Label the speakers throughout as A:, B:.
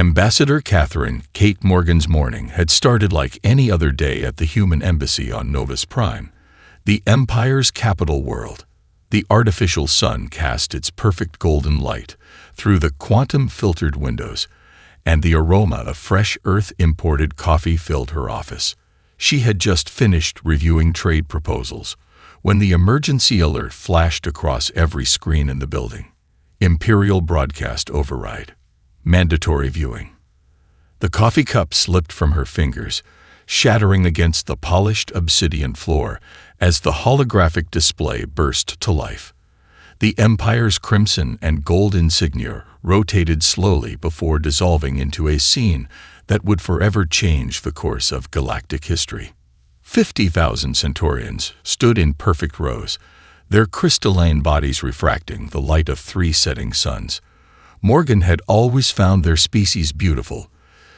A: Ambassador Kate Morgan's morning had started like any other day at the human embassy on Novus Prime, the Empire's capital world. The artificial sun cast its perfect golden light through the quantum-filtered windows, and the aroma of fresh Earth-imported coffee filled her office. She had just finished reviewing trade proposals when the emergency alert flashed across every screen in the building. Imperial broadcast override. Mandatory viewing. The coffee cup slipped from her fingers, shattering against the polished obsidian floor as the holographic display burst to life. The Empire's crimson and gold insignia rotated slowly before dissolving into a scene that would forever change the course of galactic history. 50,000 Centaurians stood in perfect rows, their crystalline bodies refracting the light of 3 setting suns. Morgan had always found their species beautiful,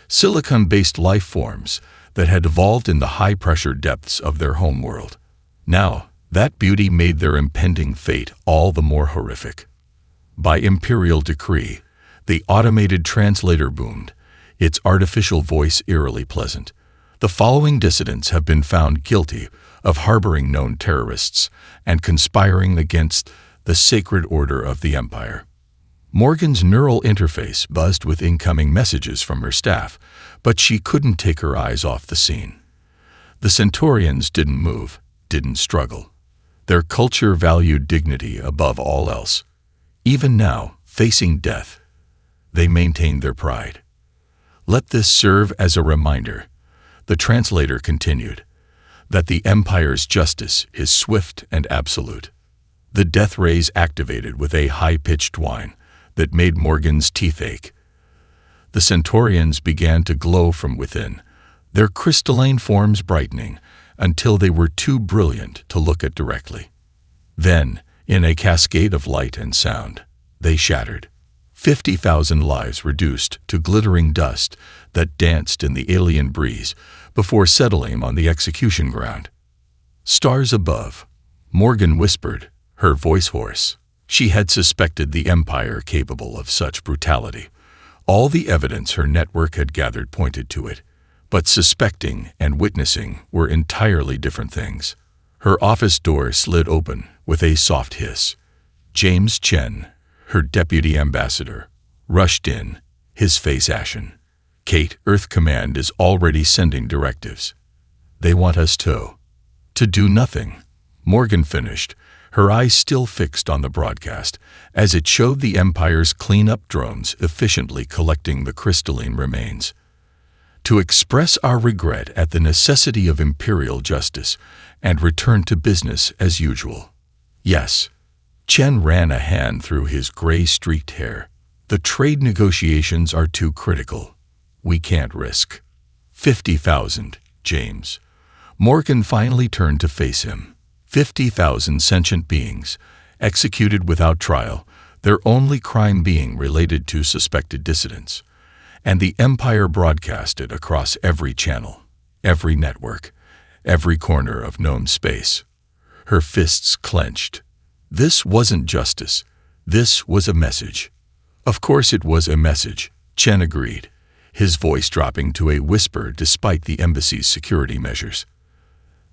A: silicon-based life forms that had evolved in the high-pressure depths of their homeworld. Now, that beauty made their impending fate all the more horrific. By imperial decree, the automated translator boomed, its artificial voice eerily pleasant. The following dissidents have been found guilty of harboring known terrorists and conspiring against the sacred order of the Empire. Morgan's neural interface buzzed with incoming messages from her staff, but she couldn't take her eyes off the scene. The Centaurians didn't move, didn't struggle. Their culture valued dignity above all else. Even now, facing death, they maintained their pride. Let this serve as a reminder, the translator continued, that the Empire's justice is swift and absolute. The death rays activated with a high-pitched whine that made Morgan's teeth ache. The Centaurians began to glow from within, their crystalline forms brightening until they were too brilliant to look at directly. Then, in a cascade of light and sound, they shattered. 50,000 lives reduced to glittering dust that danced in the alien breeze before settling on the execution ground. Stars above, Morgan whispered, her voice hoarse. She had suspected the Empire capable of such brutality. All the evidence her network had gathered pointed to it, but suspecting and witnessing were entirely different things. Her office door slid open with a soft hiss. James Chen, her deputy ambassador, rushed in, his face ashen. Kate, Earth Command is already sending directives. They want us to do nothing. Morgan finished, her eyes still fixed on the broadcast, as it showed the Empire's cleanup drones efficiently collecting the crystalline remains. To express our regret at the necessity of imperial justice and return to business as usual. Yes. Chen ran a hand through his gray-streaked hair. The trade negotiations are too critical. We can't risk 50,000, James. Morgan finally turned to face him. 50,000 sentient beings, executed without trial, their only crime being related to suspected dissidents. And the Empire broadcasted across every channel, every network, every corner of known space. Her fists clenched. This wasn't justice. This was a message. Of course it was a message, Chen agreed, his voice dropping to a whisper despite the embassy's security measures.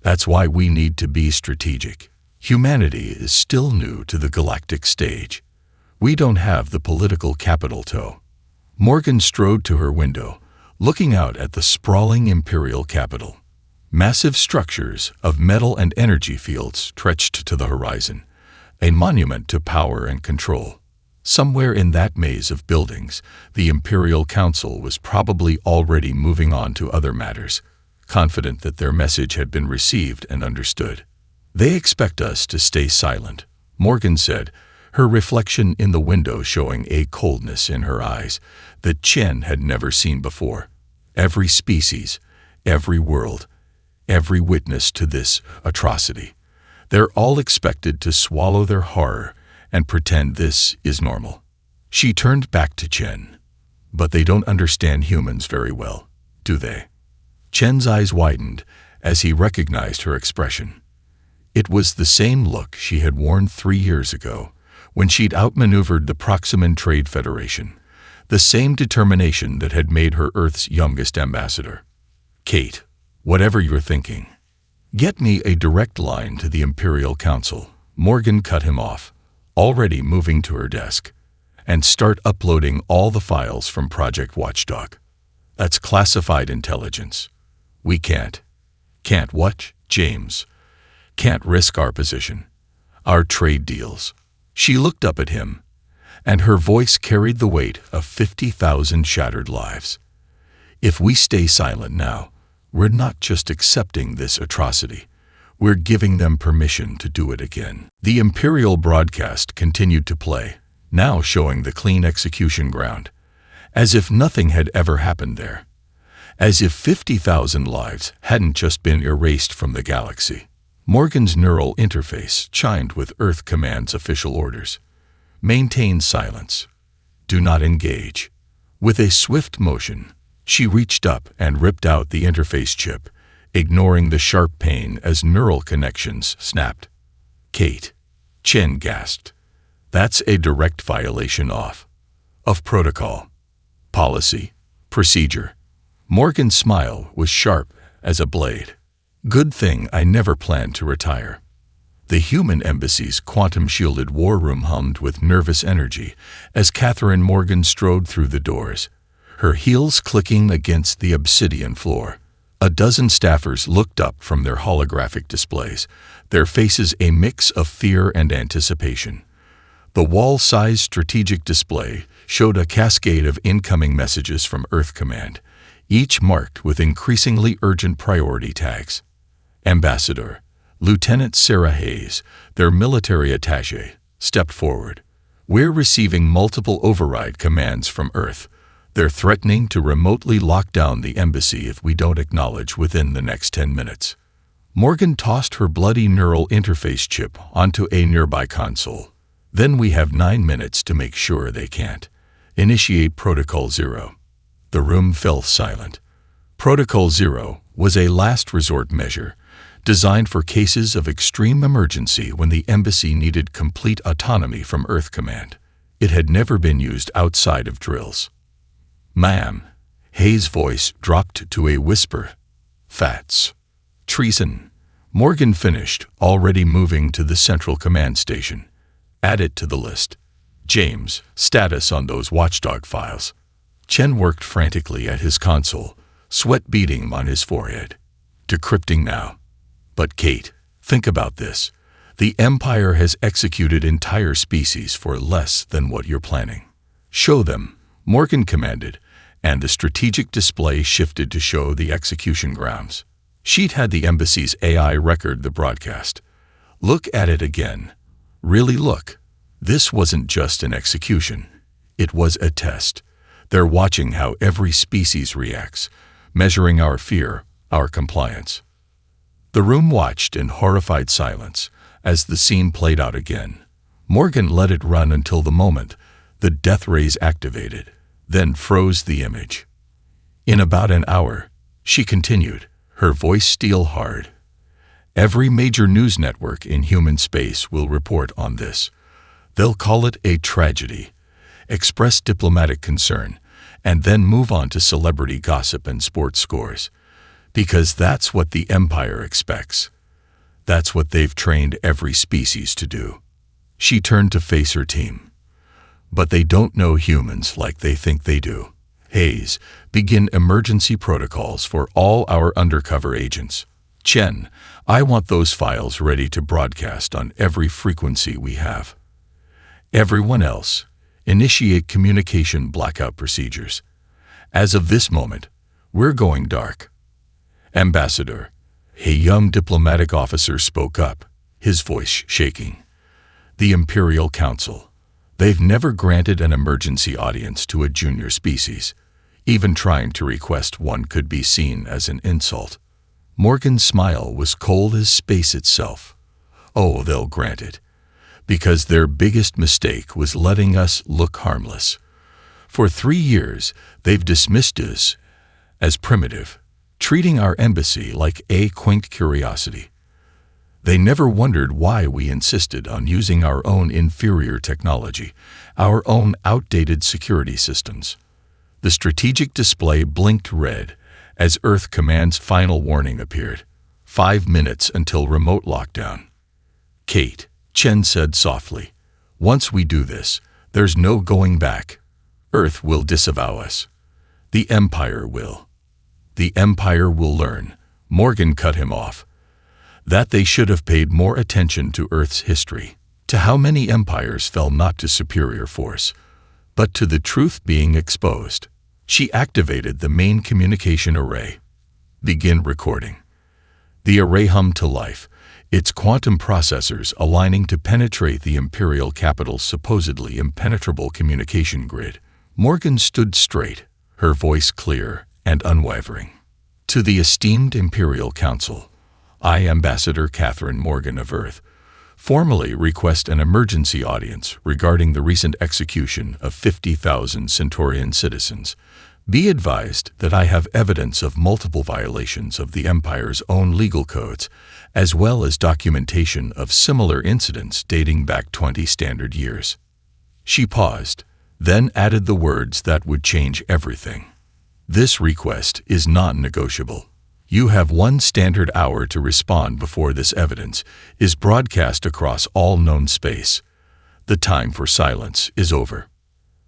A: That's why we need to be strategic. Humanity is still new to the galactic stage. We don't have the political capital to. Morgan strode to her window, looking out at the sprawling imperial capital. Massive structures of metal and energy fields stretched to the horizon, a monument to power and control. Somewhere in that maze of buildings, the Imperial Council was probably already moving on to other matters, confident that their message had been received and understood. They expect us to stay silent, Morgan said, her reflection in the window showing a coldness in her eyes that Chen had never seen before. Every species, every world, every witness to this atrocity. They're all expected to swallow their horror and pretend this is normal. She turned back to Chen. But they don't understand humans very well, do they? Chen's eyes widened as he recognized her expression. It was the same look she had worn 3 years ago, when she'd outmaneuvered the Proximan Trade Federation, the same determination that had made her Earth's youngest ambassador. "Kate, whatever you're thinking, get me a direct line to the Imperial Council." Morgan cut him off, already moving to her desk, "and start uploading all the files from Project Watchdog. That's classified intelligence. We can't." "Can't what, James?" "Can't risk our position, our trade deals." She looked up at him, and her voice carried the weight of 50,000 shattered lives. "If we stay silent now, we're not just accepting this atrocity, we're giving them permission to do it again." The Imperial broadcast continued to play, now showing the clean execution ground, as if nothing had ever happened there, as if 50,000 lives hadn't just been erased from the galaxy. Morgan's neural interface chimed with Earth Command's official orders. "Maintain silence. Do not engage." With a swift motion, she reached up and ripped out the interface chip, ignoring the sharp pain as neural connections snapped. "Kate," Chen gasped, "that's a direct violation of protocol, policy, procedure." Morgan's smile was sharp as a blade. "Good thing I never planned to retire." The human embassy's quantum-shielded war room hummed with nervous energy as Catherine Morgan strode through the doors, her heels clicking against the obsidian floor. A dozen staffers looked up from their holographic displays, their faces a mix of fear and anticipation. The wall-sized strategic display showed a cascade of incoming messages from Earth Command, each marked with increasingly urgent priority tags. Ambassador Lieutenant Sarah Hayes, their military attaché, stepped forward. "We're receiving multiple override commands from Earth. They're threatening to remotely lock down the embassy if we don't acknowledge within the next 10 minutes. Morgan tossed her bloody neural interface chip onto a nearby console. "Then we have 9 minutes to make sure they can't. Initiate Protocol Zero." The room fell silent. Protocol Zero was a last resort measure, designed for cases of extreme emergency when the embassy needed complete autonomy from Earth Command. It had never been used outside of drills. "Ma'am," Hayes' voice dropped to a whisper. "Fats. Treason." Morgan finished, already moving to the central command station. "Add it to the list." "James, status on those watchdog files." Chen worked frantically at his console, sweat beading on his forehead. "Decrypting now." "But Kate, think about this. The Empire has executed entire species for less than what you're planning." "Show them," Morgan commanded, and the strategic display shifted to show the execution grounds. She'd had the embassy's AI record the broadcast. "Look at it again. Really look. This wasn't just an execution. It was a test. They're watching how every species reacts, measuring our fear, our compliance." The room watched in horrified silence as the scene played out again. Morgan let it run until the moment the death rays activated, then froze the image. "In about an hour," she continued, her voice steel hard, "every major news network in human space will report on this. They'll call it a tragedy, express diplomatic concern, and then move on to celebrity gossip and sports scores. Because that's what the Empire expects. That's what they've trained every species to do." She turned to face her team. "But they don't know humans like they think they do. Hayes, begin emergency protocols for all our undercover agents. Chen, I want those files ready to broadcast on every frequency we have. Everyone else, initiate communication blackout procedures. As of this moment, we're going dark." "Ambassador," a young diplomatic officer spoke up, his voice shaking. "The Imperial Council. They've never granted an emergency audience to a junior species. Even trying to request one could be seen as an insult." Morgan's smile was cold as space itself. "Oh, they'll grant it. Because their biggest mistake was letting us look harmless. For 3 years, they've dismissed us as primitive, treating our embassy like a quaint curiosity. They never wondered why we insisted on using our own inferior technology, our own outdated security systems. The strategic display blinked red as Earth Command's final warning appeared. 5 minutes until remote lockdown. Kate, Chen said softly, once we do this, there's no going back. Earth will disavow us. The Empire will. The Empire will learn. Morgan cut him off. That they should have paid more attention to Earth's history, to how many empires fell not to superior force, but to the truth being exposed. She activated the main communication array. Begin recording. The array hummed to life, its quantum processors aligning to penetrate the Imperial capital's supposedly impenetrable communication grid. Morgan stood straight, her voice clear and unwavering. To the esteemed Imperial Council, I, Ambassador Catherine Morgan of Earth, formally request an emergency audience regarding the recent execution of 50,000 Centaurian citizens. Be advised that I have evidence of multiple violations of the Empire's own legal codes, as well as documentation of similar incidents dating back 20 standard years. She paused, then added the words that would change everything. This request is non-negotiable. You have 1 standard hour to respond before this evidence is broadcast across all known space. The time for silence is over.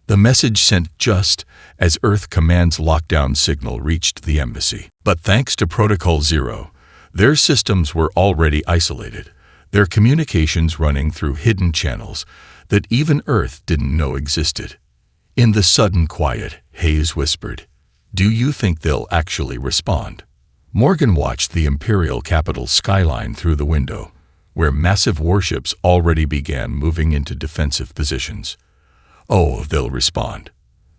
A: The message sent just as Earth Command's lockdown signal reached the embassy. But thanks to Protocol Zero, their systems were already isolated, their communications running through hidden channels that even Earth didn't know existed. In the sudden quiet, Hayes whispered, "Do you think they'll actually respond?" Morgan watched the Imperial capital skyline through the window, where massive warships already began moving into defensive positions. Oh, they'll respond.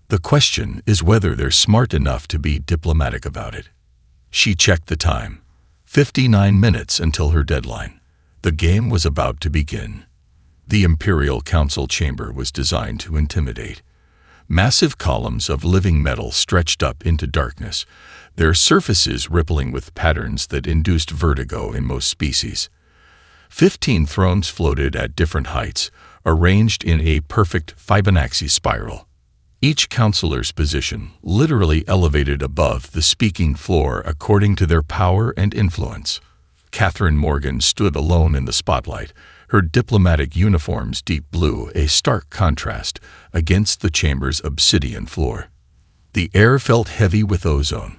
A: The question is whether they're smart enough to be diplomatic about it. She checked the time. 59 minutes until her deadline. The game was about to begin. The Imperial Council chamber was designed to intimidate. Massive columns of living metal stretched up into darkness, their surfaces rippling with patterns that induced vertigo in most species. 15 thrones floated at different heights, arranged in a perfect Fibonacci spiral. Each counselor's position literally elevated above the speaking floor according to their power and influence. Catherine Morgan stood alone in the spotlight, her diplomatic uniform's deep blue a stark contrast against the chamber's obsidian floor. The air felt heavy with ozone,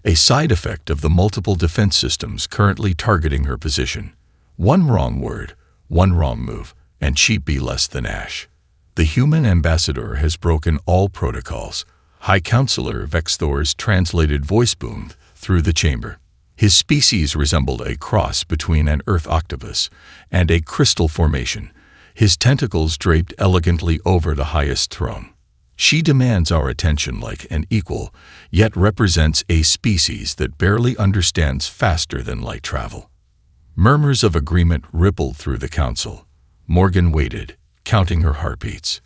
A: a side effect of the multiple defense systems currently targeting her position. One wrong word, one wrong move, and she'd be less than ash. The human ambassador has broken all protocols. High Counselor Vexthor's translated voice boomed through the chamber. His species resembled a cross between an earth octopus and a crystal formation, his tentacles draped elegantly over the highest throne. She demands our attention like an equal, yet represents a species that barely understands faster than light travel. Murmurs of agreement rippled through the council. Morgan waited, counting her heartbeats.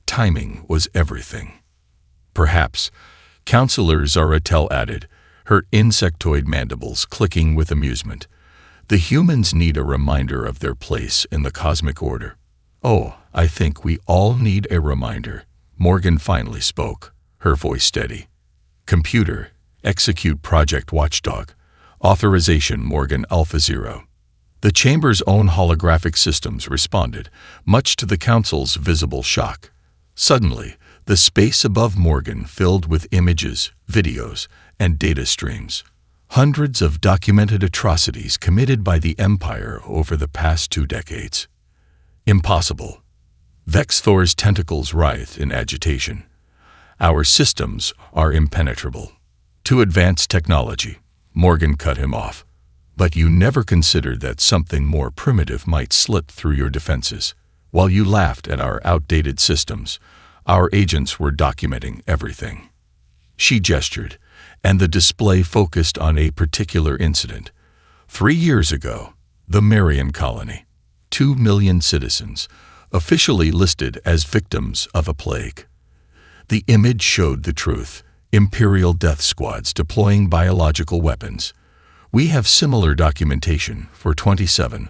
A: Timing was everything. Perhaps, Counselor Zaratel added, her insectoid mandibles clicking with amusement. The humans need a reminder of their place in the cosmic order. Oh, I think we all need a reminder. Morgan finally spoke, her voice steady. Computer, execute Project Watchdog. Authorization Morgan Alpha Zero. The chamber's own holographic systems responded, much to the council's visible shock. Suddenly, the space above Morgan filled with images, videos, and data streams. Hundreds of documented atrocities committed by the Empire over the past 2 decades. Impossible. Vexthor's tentacles writhed in agitation. Our systems are impenetrable. To advanced technology, Morgan cut him off. But you never considered that something more primitive might slip through your defenses. While you laughed at our outdated systems, our agents were documenting everything. She gestured, and the display focused on a particular incident. 3 years ago, the Marian colony. 2 million citizens, officially listed as victims of a plague. The image showed the truth. Imperial death squads deploying biological weapons. We have similar documentation for 27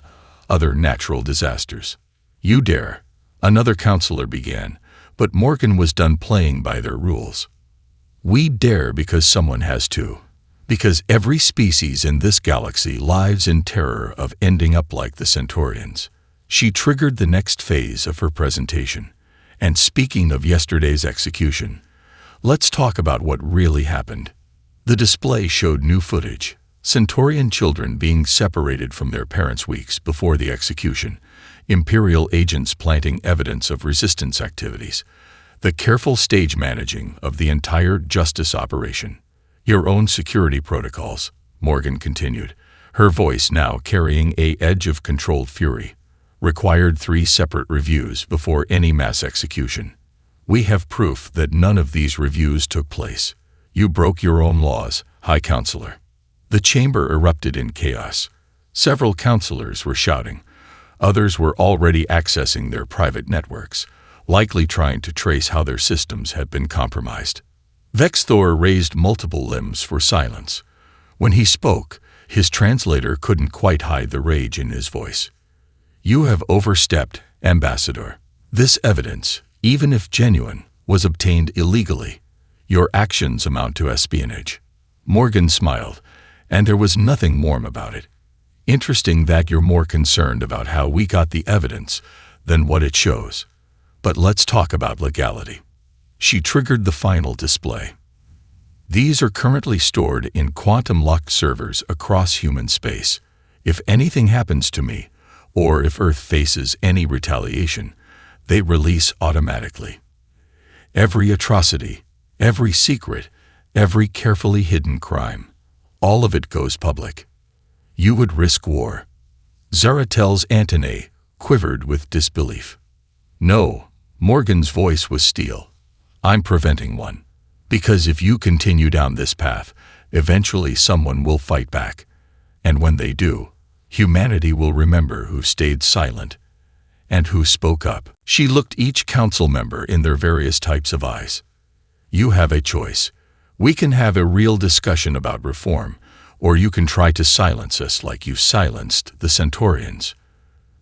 A: other natural disasters. You dare, another counselor began, but Morgan was done playing by their rules. We dare because someone has to. Because every species in this galaxy lives in terror of ending up like the Centaurians. She triggered the next phase of her presentation. And speaking of yesterday's execution, let's talk about what really happened. The display showed new footage. Centaurian children being separated from their parents weeks before the execution. Imperial agents planting evidence of resistance activities. The careful stage managing of the entire justice operation. Your own security protocols, Morgan continued, her voice now carrying an edge of controlled fury. Required 3 separate reviews before any mass execution. We have proof that none of these reviews took place. You broke your own laws, High Counselor. The chamber erupted in chaos. Several counselors were shouting. Others were already accessing their private networks, likely trying to trace how their systems had been compromised. Vexthor raised multiple limbs for silence. When he spoke, his translator couldn't quite hide the rage in his voice. You have overstepped, Ambassador. This evidence, even if genuine, was obtained illegally. Your actions amount to espionage. Morgan smiled, and there was nothing warm about it. Interesting that you're more concerned about how we got the evidence than what it shows. But let's talk about legality. She triggered the final display. These are currently stored in quantum-locked servers across human space. If anything happens to me, or if Earth faces any retaliation, they release automatically. Every atrocity, every secret, every carefully hidden crime, all of it goes public. You would risk war. Zaratel's Antennae quivered with disbelief. No, Morgan's voice was steel. I'm preventing one. Because if you continue down this path, eventually someone will fight back. And when they do, humanity will remember who stayed silent and who spoke up. She looked each council member in their various types of eyes. You have a choice. We can have a real discussion about reform, or you can try to silence us like you silenced the Centaurians.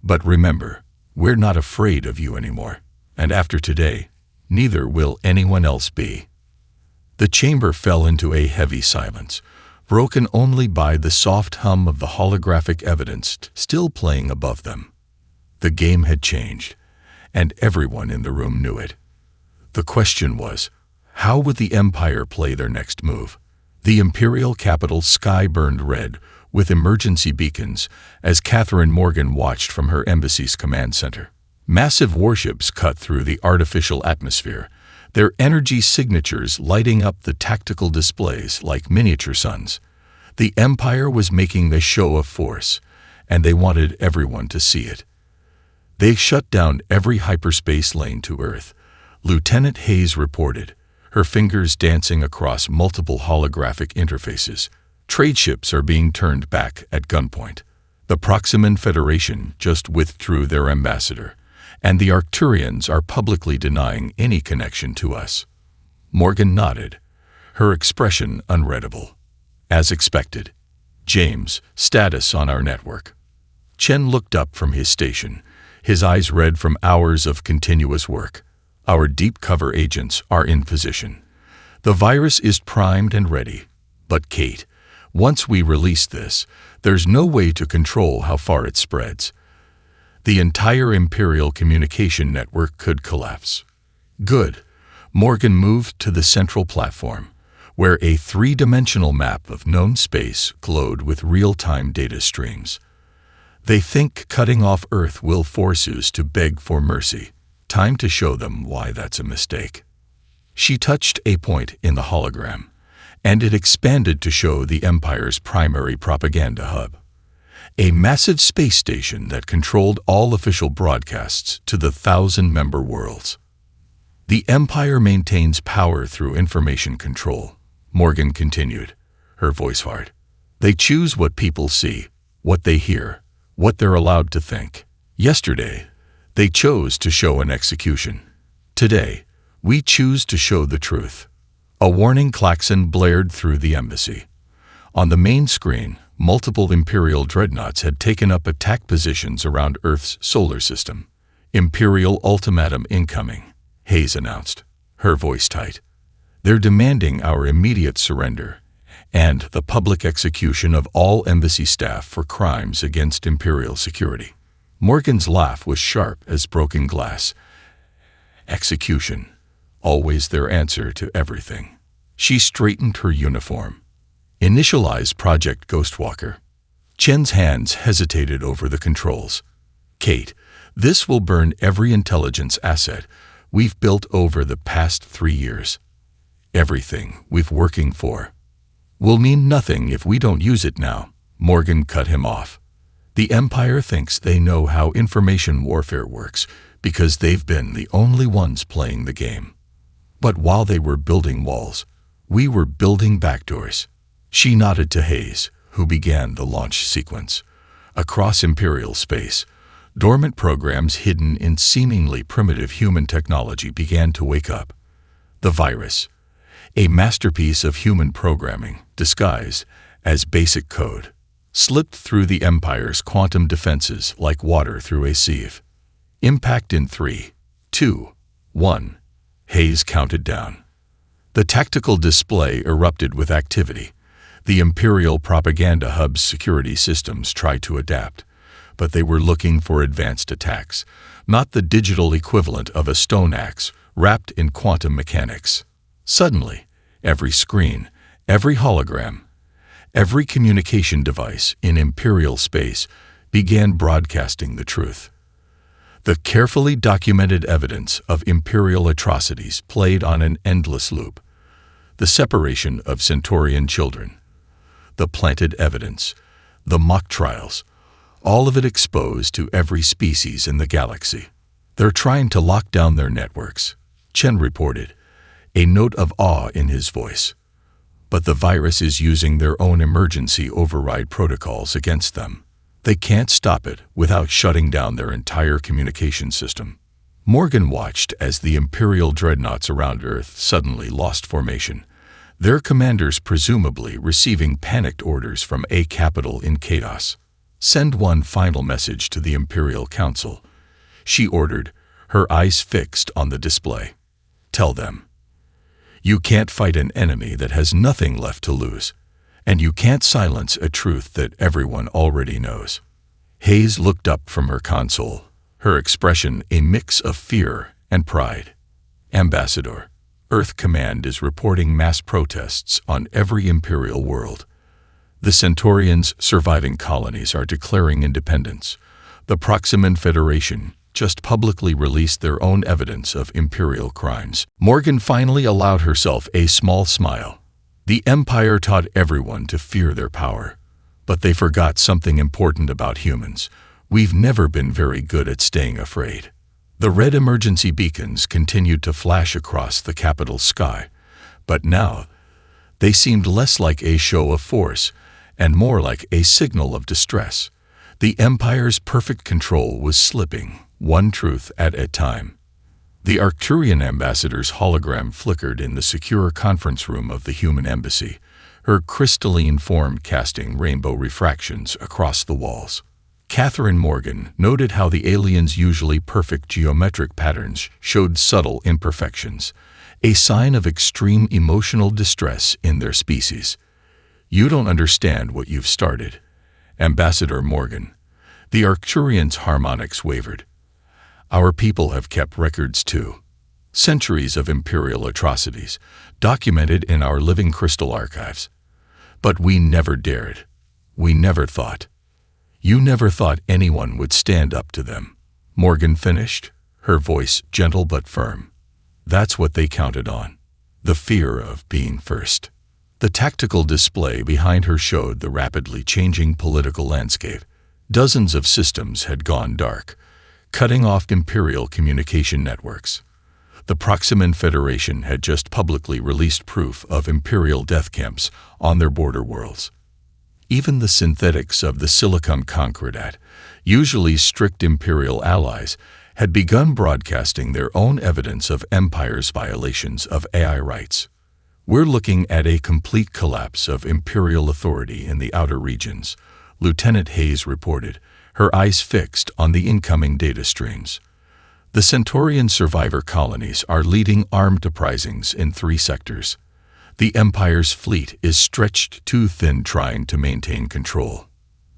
A: But remember, we're not afraid of you anymore. And after today, neither will anyone else be. The chamber fell into a heavy silence, broken only by the soft hum of the holographic evidence still playing above them. The game had changed, and everyone in the room knew it. The question was, how would the Empire play their next move? The Imperial capital's sky burned red with emergency beacons as Catherine Morgan watched from her embassy's command center. Massive warships cut through the artificial atmosphere, their energy signatures lighting up the tactical displays like miniature suns. The Empire was making a show of force, and they wanted everyone to see it. They shut down every hyperspace lane to Earth, Lieutenant Hayes reported, her fingers dancing across multiple holographic interfaces. Trade ships are being turned back at gunpoint. The Proximan Federation just withdrew their ambassador, and the Arcturians are publicly denying any connection to us. Morgan nodded, her expression unreadable. As expected. James, status on our network. Chen looked up from his station, his eyes red from hours of continuous work. Our deep cover agents are in position. The virus is primed and ready. But Kate, once we release this, there's no way to control how far it spreads. The entire Imperial communication network could collapse. Good. Morgan moved to the central platform, where a 3-dimensional map of known space glowed with real-time data streams. They think cutting off Earth will force us to beg for mercy. Time to show them why that's a mistake. She touched a point in the hologram, and it expanded to show the Empire's primary propaganda hub. A massive space station that controlled all official broadcasts to the 1,000-member worlds. The Empire maintains power through information control, Morgan continued, her voice hard. They choose what people see, what they hear, what they're allowed to think. Yesterday, they chose to show an execution. Today, we choose to show the truth. A warning klaxon blared through the embassy. On the main screen, Multiple Imperial dreadnoughts had taken up attack positions around Earth's solar system. "Imperial ultimatum incoming," Hayes announced, her voice tight. "They're demanding our immediate surrender and the public execution of all embassy staff for crimes against Imperial security." Morgan's laugh was sharp as broken glass. Execution, always their answer to everything. She straightened her uniform. "Initialize Project Ghostwalker." Chen's hands hesitated over the controls. "Kate, this will burn every intelligence asset we've built over the past 3 years. Everything we've working for will mean nothing if we don't use it now." Morgan cut him off. "The Empire thinks they know how information warfare works because they've been the only ones playing the game. But while they were building walls, we were building backdoors." She nodded to Hayes, who began the launch sequence. Across Imperial space, dormant programs hidden in seemingly primitive human technology began to wake up. The virus, a masterpiece of human programming disguised as basic code, slipped through the Empire's quantum defenses like water through a sieve. "Impact in 3, 2, 1. Hayes counted down. The tactical display erupted with activity. The Imperial propaganda hub's security systems tried to adapt, but they were looking for advanced attacks, not the digital equivalent of a stone axe wrapped in quantum mechanics. Suddenly, every screen, every hologram, every communication device in Imperial space began broadcasting the truth. The carefully documented evidence of Imperial atrocities played on an endless loop. The separation of Centaurian children, the planted evidence, the mock trials, all of it exposed to every species in the galaxy. "They're trying to lock down their networks," Chen reported, a note of awe in his voice. "But the virus is using their own emergency override protocols against them. They can't stop it without shutting down their entire communication system." Morgan watched as the Imperial dreadnoughts around Earth suddenly lost formation, their commanders presumably receiving panicked orders from a capital in chaos. "Send one final message to the Imperial Council," she ordered, her eyes fixed on the display. "Tell them, you can't fight an enemy that has nothing left to lose, and you can't silence a truth that everyone already knows." Hayes looked up from her console, her expression a mix of fear and pride. "Ambassador, Earth Command is reporting mass protests on every Imperial world. The Centaurians' surviving colonies are declaring independence. The Proximan Federation just publicly released their own evidence of Imperial crimes." Morgan finally allowed herself a small smile. "The Empire taught everyone to fear their power, but they forgot something important about humans. We've never been very good at staying afraid." The red emergency beacons continued to flash across the capital sky, but now they seemed less like a show of force and more like a signal of distress. The Empire's perfect control was slipping, one truth at a time. The Arcturian ambassador's hologram flickered in the secure conference room of the human embassy, her crystalline form casting rainbow refractions across the walls. Catherine Morgan noted how the aliens' usually perfect geometric patterns showed subtle imperfections, a sign of extreme emotional distress in their species. "You don't understand what you've started, Ambassador Morgan." The Arcturians' harmonics wavered. "Our people have kept records too. Centuries of Imperial atrocities, documented in our living crystal archives. But we never dared. We never thought. You never thought anyone would stand up to them." Morgan finished, her voice gentle but firm. "That's what they counted on. The fear of being first." The tactical display behind her showed the rapidly changing political landscape. Dozens of systems had gone dark, cutting off Imperial communication networks. The Proximan Federation had just publicly released proof of Imperial death camps on their border worlds. Even the synthetics of the Silicon Concordat, usually strict Imperial allies, had begun broadcasting their own evidence of Empire's violations of AI rights. We're looking at a complete collapse of Imperial authority in the outer regions, Lieutenant Hayes reported, her eyes fixed on the incoming data streams. The Centaurian survivor colonies are leading armed uprisings in 3 sectors. The Empire's fleet is stretched too thin trying to maintain control.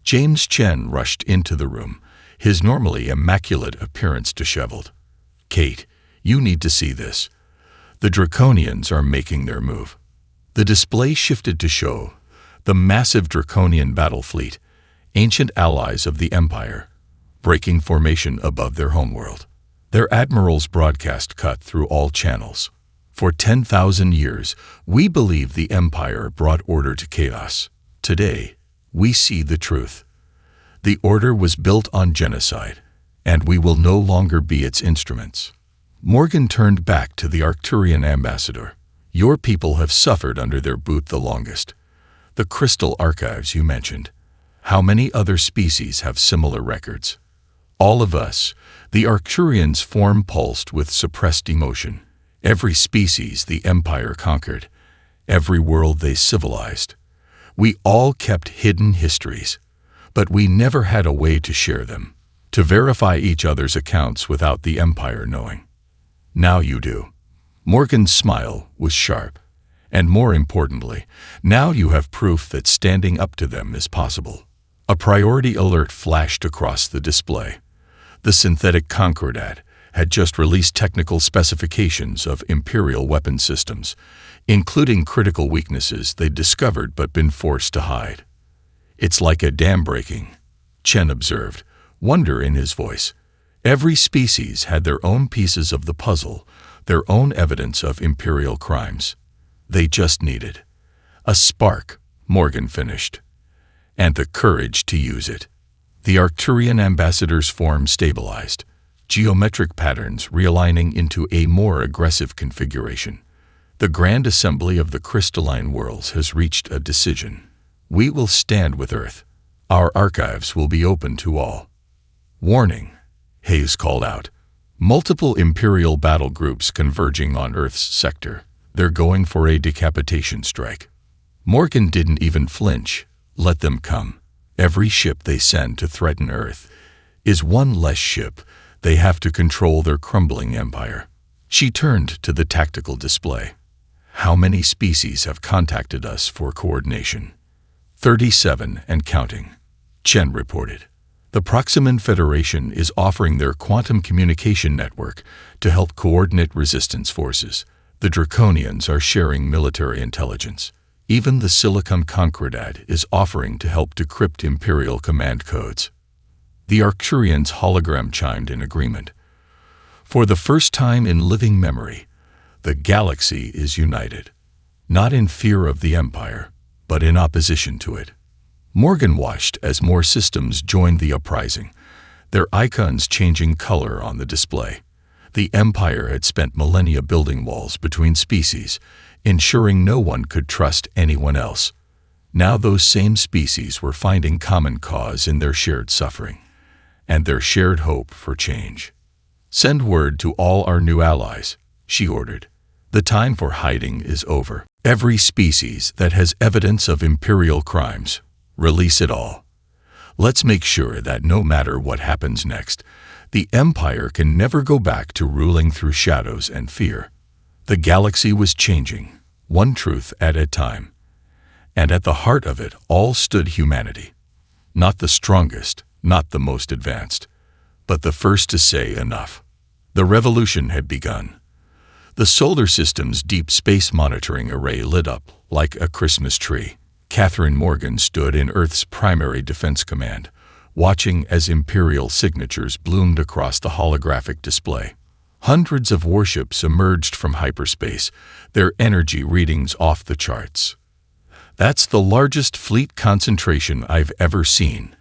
A: James Chen rushed into the room, his normally immaculate appearance disheveled. Kate, you need to see this. The Draconians are making their move. The display shifted to show the massive Draconian battle fleet, ancient allies of the Empire, breaking formation above their homeworld. Their admirals' broadcast cut through all channels. For 10,000 years, we believe the Empire brought order to chaos. Today, we see the truth. The order was built on genocide, and we will no longer be its instruments. Morgan turned back to the Arcturian ambassador. Your people have suffered under their boot the longest. The crystal archives you mentioned. How many other species have similar records? All of us, the Arcturians, form pulsed with suppressed emotion. Every species the Empire conquered, every world they civilized. We all kept hidden histories, but we never had a way to share them, to verify each other's accounts without the Empire knowing. Now you do. Morgan's smile was sharp. And more importantly, now you have proof that standing up to them is possible. A priority alert flashed across the display. The synthetic Concordat had just released technical specifications of Imperial weapon systems, including critical weaknesses they'd discovered but been forced to hide. It's like a dam breaking, Chen observed, wonder in his voice. Every species had their own pieces of the puzzle, their own evidence of Imperial crimes. They just needed a spark, Morgan finished, and the courage to use it. The Arcturian ambassador's form stabilized, geometric patterns realigning into a more aggressive configuration. The Grand Assembly of the Crystalline Worlds has reached a decision. We will stand with Earth. Our archives will be open to all. Warning, Hayes called out. Multiple Imperial battle groups converging on Earth's sector. They're going for a decapitation strike. Morgan didn't even flinch. Let them come. Every ship they send to threaten Earth is one less ship they have to control their crumbling empire. She turned to the tactical display. How many species have contacted us for coordination? 37 and counting, Chen reported. The Proximan Federation is offering their quantum communication network to help coordinate resistance forces. The Draconians are sharing military intelligence. Even the Silicon Concordat is offering to help decrypt Imperial command codes. The Arcturians' hologram chimed in agreement. For the first time in living memory, the galaxy is united, not in fear of the Empire, but in opposition to it. Morgan watched as more systems joined the uprising, their icons changing color on the display. The Empire had spent millennia building walls between species, ensuring no one could trust anyone else. Now those same species were finding common cause in their shared suffering and their shared hope for change. Send word to all our new allies, she ordered. The time for hiding is over. Every species that has evidence of Imperial crimes, release it all. Let's make sure that no matter what happens next, the Empire can never go back to ruling through shadows and fear. The galaxy was changing, one truth at a time. And at the heart of it all stood humanity. Not the strongest, not the most advanced, but the first to say enough. The revolution had begun. The solar system's deep space monitoring array lit up like a Christmas tree. Catherine Morgan stood in Earth's primary defense command, watching as Imperial signatures bloomed across the holographic display. Hundreds of warships emerged from hyperspace, their energy readings off the charts. That's the largest fleet concentration I've ever seen,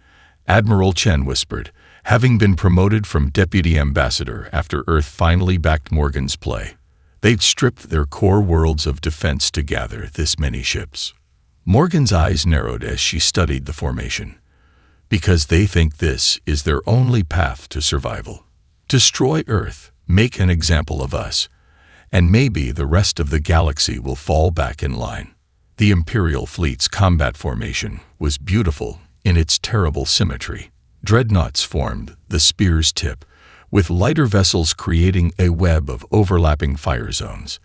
A: Admiral Chen whispered, having been promoted from deputy ambassador after Earth finally backed Morgan's play. They'd stripped their core worlds of defense to gather this many ships. Morgan's eyes narrowed as she studied the formation. Because they think this is their only path to survival. Destroy Earth, make an example of us, and maybe the rest of the galaxy will fall back in line. The Imperial fleet's combat formation was beautiful in its terrible symmetry. Dreadnoughts formed the spear's tip, with lighter vessels creating a web of overlapping fire zones.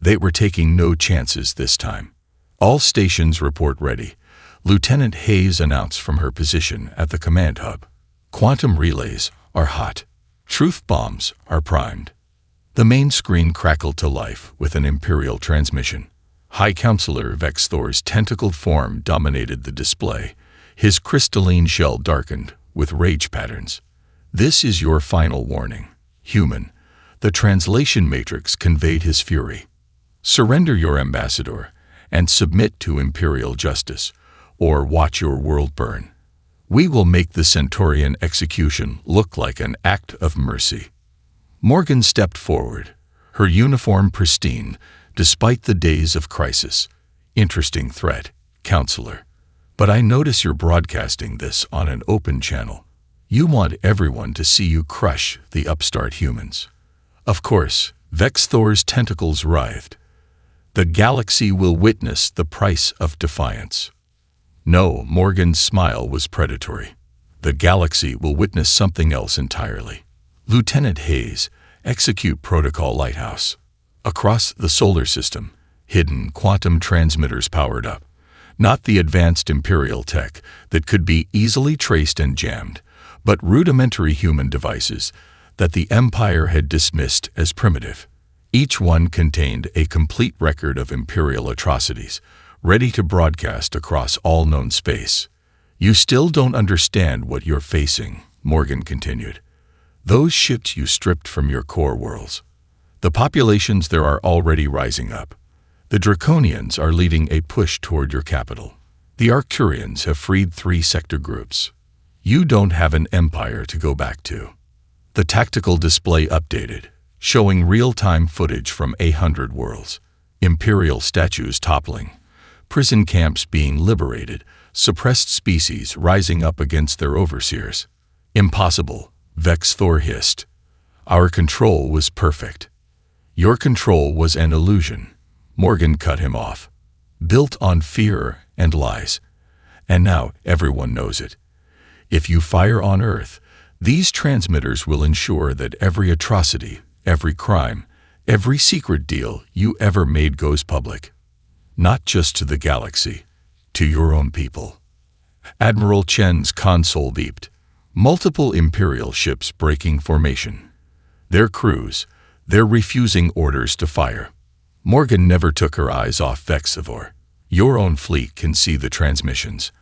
A: They were taking no chances this time. "All stations report ready," Lieutenant Hayes announced from her position at the command hub. "Quantum relays are hot. Truth bombs are primed." The main screen crackled to life with an Imperial transmission. High Counselor Vex Thor's tentacled form dominated the display. His crystalline shell darkened with rage patterns. "This is your final warning, human." The translation matrix conveyed his fury. "Surrender your ambassador and submit to Imperial justice, or watch your world burn. We will make the Centaurian execution look like an act of mercy." Morgan stepped forward, her uniform pristine, despite the days of crisis. "Interesting threat, Counselor. But I notice you're broadcasting this on an open channel. You want everyone to see you crush the upstart humans." Of course, Vex Thor's tentacles writhed. "The galaxy will witness the price of defiance." No, Morgan's smile was predatory. "The galaxy will witness something else entirely." "Lieutenant Hayes, execute Protocol Lighthouse." Across the solar system, hidden quantum transmitters powered up. Not the advanced Imperial tech that could be easily traced and jammed, but rudimentary human devices that the Empire had dismissed as primitive. Each one contained a complete record of Imperial atrocities, ready to broadcast across all known space. "You still don't understand what you're facing," Morgan continued. "Those ships you stripped from your core worlds. The populations there are already rising up. The Draconians are leading a push toward your capital. The Arcturians have freed 3 sector groups. You don't have an empire to go back to." The tactical display updated, showing real-time footage from 100 worlds. Imperial statues toppling, prison camps being liberated, suppressed species rising up against their overseers. "Impossible," Vex Thor hissed. "Our control was perfect." "Your control was an illusion," Morgan cut him off. "Built on fear and lies. And now everyone knows it. If you fire on Earth, these transmitters will ensure that every atrocity, every crime, every secret deal you ever made goes public. Not just to the galaxy, to your own people." Admiral Chen's console beeped. Multiple Imperial ships breaking formation. Their crews, they're refusing orders to fire. Morgan never took her eyes off Vex Thor. "Your own fleet can see the transmissions.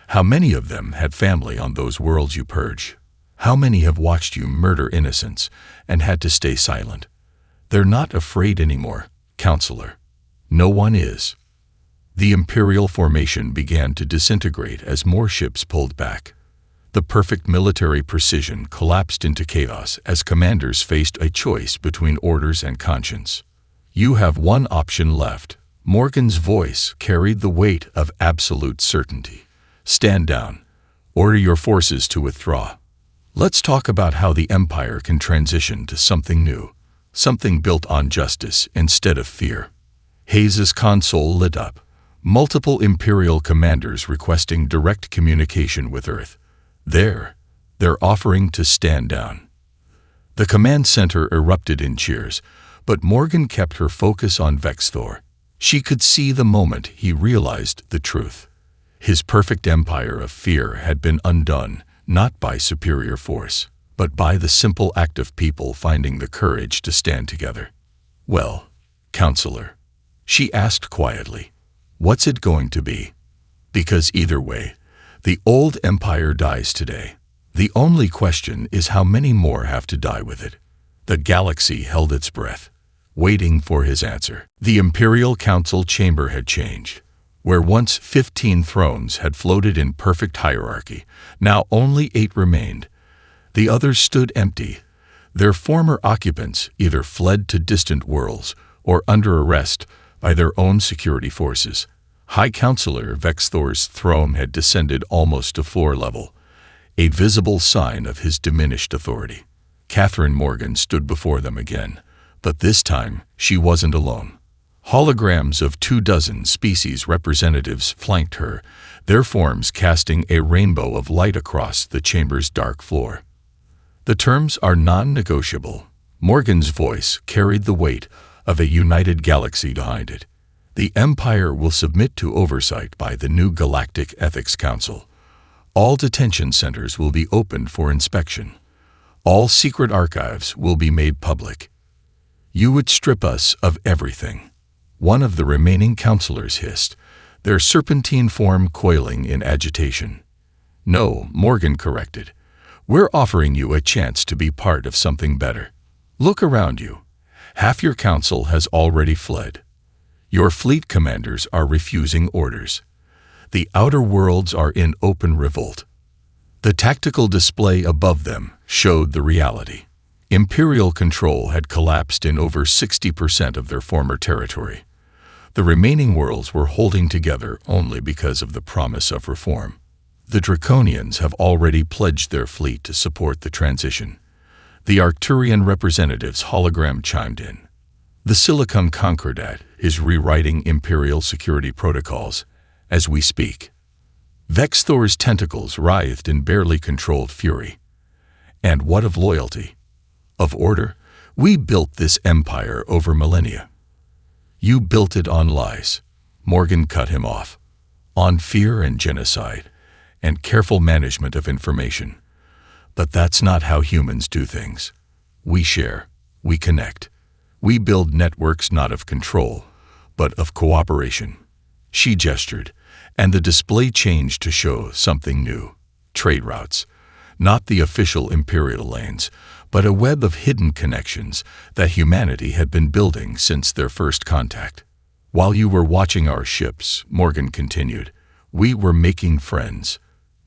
A: How many of them had family on those worlds you purge? How many have watched you murder innocents and had to stay silent? They're not afraid anymore, Counselor. No one is." The Imperial formation began to disintegrate as more ships pulled back. The perfect military precision collapsed into chaos as commanders faced a choice between orders and conscience. "You have one option left." Morgan's voice carried the weight of absolute certainty. "Stand down. Order your forces to withdraw. Let's talk about how the Empire can transition to something new, something built on justice instead of fear." Hayes's console lit up. Multiple Imperial commanders requesting direct communication with Earth. They're offering to stand down. The command center erupted in cheers, but Morgan kept her focus on Vex Thor. She could see the moment he realized the truth. His perfect empire of fear had been undone, not by superior force, but by the simple act of people finding the courage to stand together. "Well, Counselor," she asked quietly, "what's it going to be? Because either way, the old empire dies today. The only question is how many more have to die with it." The galaxy held its breath, waiting for his answer. The Imperial Council chamber had changed. Where once 15 thrones had floated in perfect hierarchy, now only 8 remained. The others stood empty. Their former occupants either fled to distant worlds or under arrest by their own security forces. High Counselor Vex Thor's throne had descended almost to floor level, a visible sign of his diminished authority. Catherine Morgan stood before them again, But this time, she wasn't alone. Holograms of 24 species representatives flanked her, their forms casting a rainbow of light across the chamber's dark floor. The terms are non-negotiable. Morgan's voice carried the weight of a united galaxy behind it. The Empire will submit to oversight by the new Galactic Ethics Council. All detention centers will be opened for inspection. All secret archives will be made public. You would strip us of everything. One of the remaining counselors hissed, their serpentine form coiling in agitation. No, Morgan corrected. We're offering you a chance to be part of something better. Look around you. Half your council has already fled. Your fleet commanders are refusing orders. The outer worlds are in open revolt. The tactical display above them showed the reality. Imperial control had collapsed in over 60% of their former territory. The remaining worlds were holding together only because of the promise of reform. The Draconians have already pledged their fleet to support the transition. The Arcturian representative's hologram chimed in. The Silicon Concordat is rewriting Imperial security protocols as we speak. Vexthor's tentacles writhed in barely controlled fury. And what of loyalty? Of order? We built this empire over millennia. You built it on lies. Morgan cut him off. On fear and genocide, and careful management of information. But that's not how humans do things. We share, we connect. We build networks not of control, but of cooperation. She gestured, and the display changed to show something new. Trade routes. Not the official imperial lanes, but a web of hidden connections that humanity had been building since their first contact. While you were watching our ships, Morgan continued, we were making friends,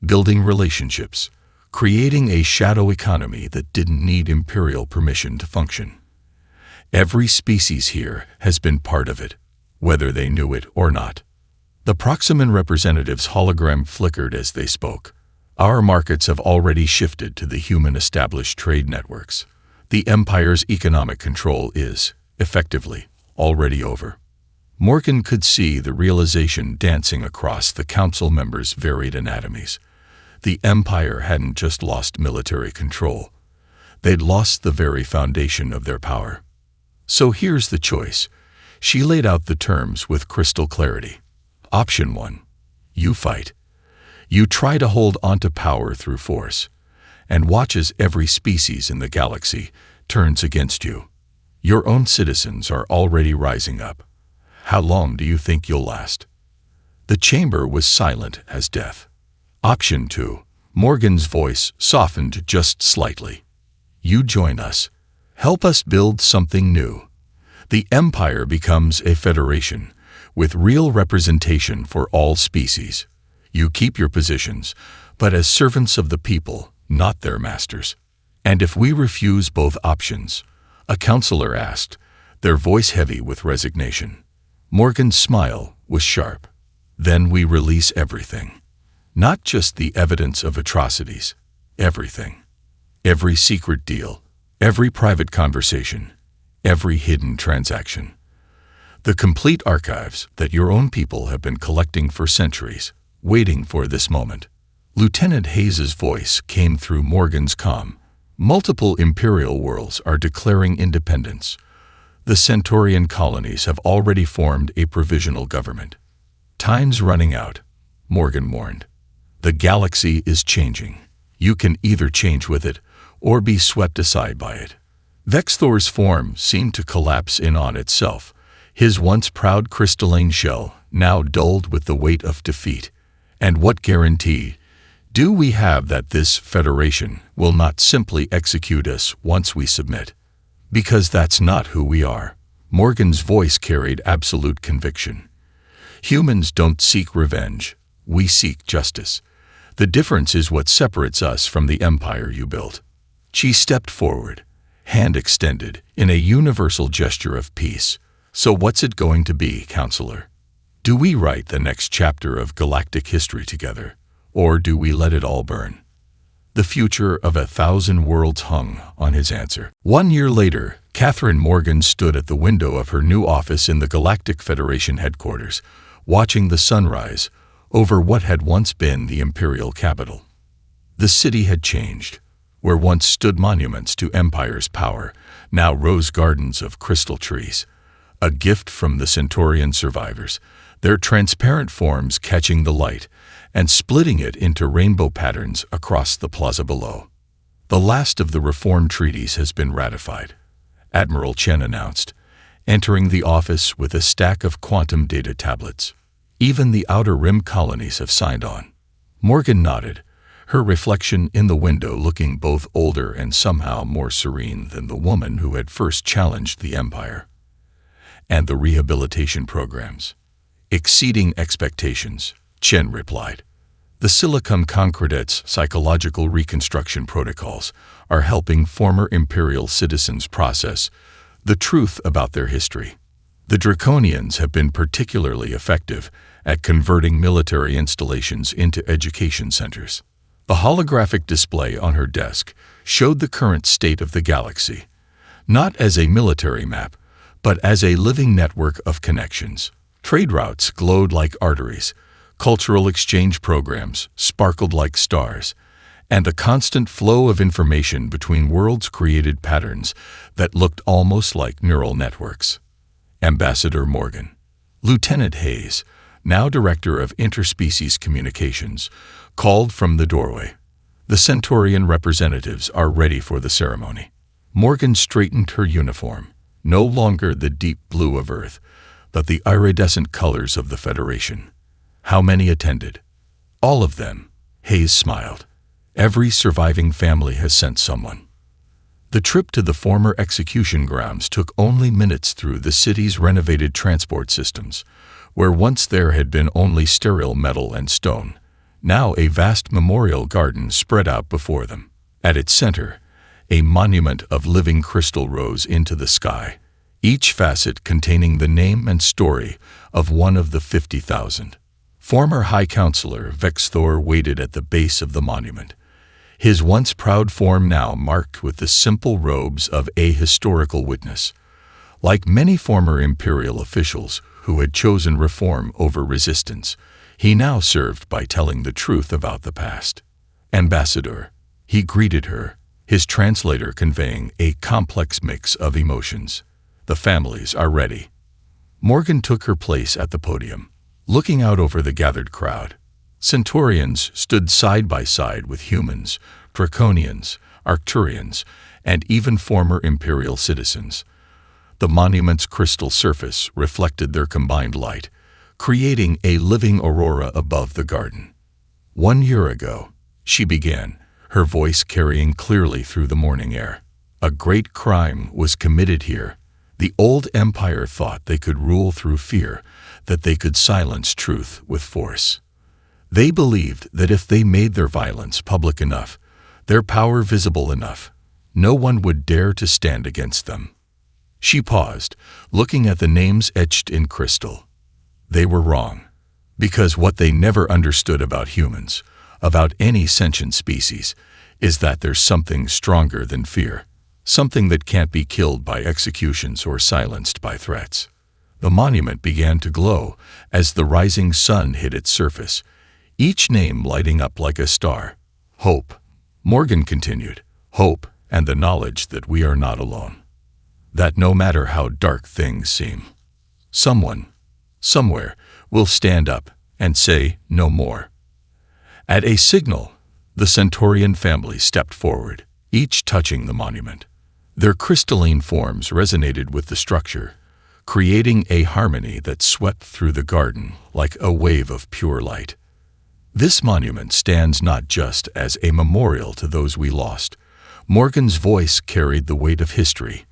A: building relationships, creating a shadow economy that didn't need imperial permission to function. Every species here has been part of it, whether they knew it or not. The Proximan representative's hologram flickered as they spoke. Our markets have already shifted to the human-established trade networks. The Empire's economic control is, effectively, already over. Morgan could see the realization dancing across the council members' varied anatomies. The Empire hadn't just lost military control. They'd lost the very foundation of their power. So here's the choice. She laid out the terms with crystal clarity. Option 1. You fight. You try to hold onto power through force, and watch as every species in the galaxy turns against you. Your own citizens are already rising up. How long do you think you'll last? The chamber was silent as death. Option 2. Morgan's voice softened just slightly. You join us. Help us build something new. The Empire becomes a federation, with real representation for all species. You keep your positions, but as servants of the people, not their masters. And if we refuse both options? A counselor asked, their voice heavy with resignation. Morgan's smile was sharp. Then we release everything. Not just the evidence of atrocities. Everything. Every secret deal. Every private conversation. Every hidden transaction. The complete archives that your own people have been collecting for centuries, waiting for this moment. Lieutenant Hayes's voice came through Morgan's comm. Multiple imperial worlds are declaring independence. The Centaurian colonies have already formed a provisional government. Time's running out, Morgan warned. The galaxy is changing. You can either change with it or be swept aside by it. Vexthor's form seemed to collapse in on itself, his once proud crystalline shell now dulled with the weight of defeat. And what guarantee do we have that this federation will not simply execute us once we submit? Because that's not who we are. Morgan's voice carried absolute conviction. Humans don't seek revenge. We seek justice. The difference is what separates us from the empire you built. She stepped forward, hand extended, in a universal gesture of peace. So what's it going to be, counselor? Do we write the next chapter of galactic history together, or do we let it all burn? The future of 1,000 worlds hung on his answer. 1 year later, Catherine Morgan stood at the window of her new office in the Galactic Federation headquarters, watching the sunrise over what had once been the imperial capital. The city had changed. Where once stood monuments to Empire's power, now rose gardens of crystal trees, a gift from the Centaurian survivors, their transparent forms catching the light and splitting it into rainbow patterns across the plaza below. The last of the reform treaties has been ratified, Admiral Chen announced, entering the office with a stack of quantum data tablets. Even the Outer Rim colonies have signed on. Morgan nodded, her reflection in the window looking both older and somehow more serene than the woman who had first challenged the Empire. And the rehabilitation programs. Exceeding expectations, Chen replied. The Silicon Concordet's psychological reconstruction protocols are helping former Imperial citizens process the truth about their history. The Draconians have been particularly effective at converting military installations into education centers. The holographic display on her desk showed the current state of the galaxy, not as a military map, but as a living network of connections. Trade routes glowed like arteries, cultural exchange programs sparkled like stars, and a constant flow of information between worlds created patterns that looked almost like neural networks. Ambassador Morgan, Lieutenant Hayes, now Director of Interspecies Communications, called from the doorway. The Centaurian representatives are ready for the ceremony. Morgan straightened her uniform, no longer the deep blue of Earth, but the iridescent colors of the Federation. How many attended? All of them. Hayes smiled. Every surviving family has sent someone. The trip to the former execution grounds took only minutes through the city's renovated transport systems, where once there had been only sterile metal and stone. Now a vast memorial garden spread out before them. At its center, a monument of living crystal rose into the sky, each facet containing the name and story of one of the 50,000. Former High Counselor Vexthor waited at the base of the monument, his once proud form now marked with the simple robes of a historical witness. Like many former Imperial officials who had chosen reform over resistance, he now served by telling the truth about the past. Ambassador, he greeted her, his translator conveying a complex mix of emotions. The families are ready. Morgan took her place at the podium, looking out over the gathered crowd. Centaurians stood side by side with humans, Draconians, Arcturians, and even former Imperial citizens. The monument's crystal surface reflected their combined light, creating a living aurora above the garden. 1 year ago, she began, her voice carrying clearly through the morning air. A great crime was committed here. The old empire thought they could rule through fear, that they could silence truth with force. They believed that if they made their violence public enough, their power visible enough, no one would dare to stand against them. She paused, looking at the names etched in crystal. They were wrong, because what they never understood about humans, about any sentient species, is that there's something stronger than fear, something that can't be killed by executions or silenced by threats. The monument began to glow as the rising sun hit its surface, each name lighting up like a star. Hope, Morgan continued, hope and the knowledge that we are not alone. That no matter how dark things seem, someone, somewhere, will stand up and say no more. At a signal, the Centaurian family stepped forward, each touching the monument. Their crystalline forms resonated with the structure, creating a harmony that swept through the garden like a wave of pure light. This monument stands not just as a memorial to those we lost, Morgan's voice carried the weight of history,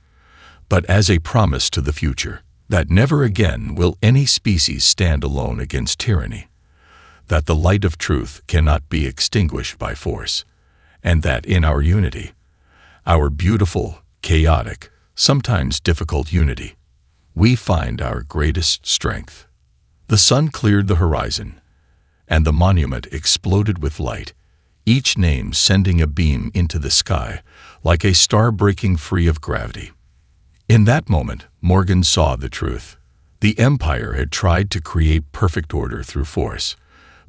A: but as a promise to the future, that never again will any species stand alone against tyranny, that the light of truth cannot be extinguished by force, and that in our unity, our beautiful, chaotic, sometimes difficult unity, we find our greatest strength. The sun cleared the horizon, and the monument exploded with light, each name sending a beam into the sky like a star breaking free of gravity. In that moment, Morgan saw the truth. The Empire had tried to create perfect order through force,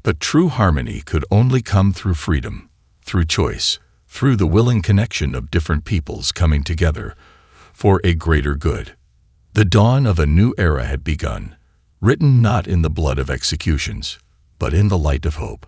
A: but true harmony could only come through freedom, through choice, through the willing connection of different peoples coming together for a greater good. The dawn of a new era had begun, written not in the blood of executions, but in the light of hope.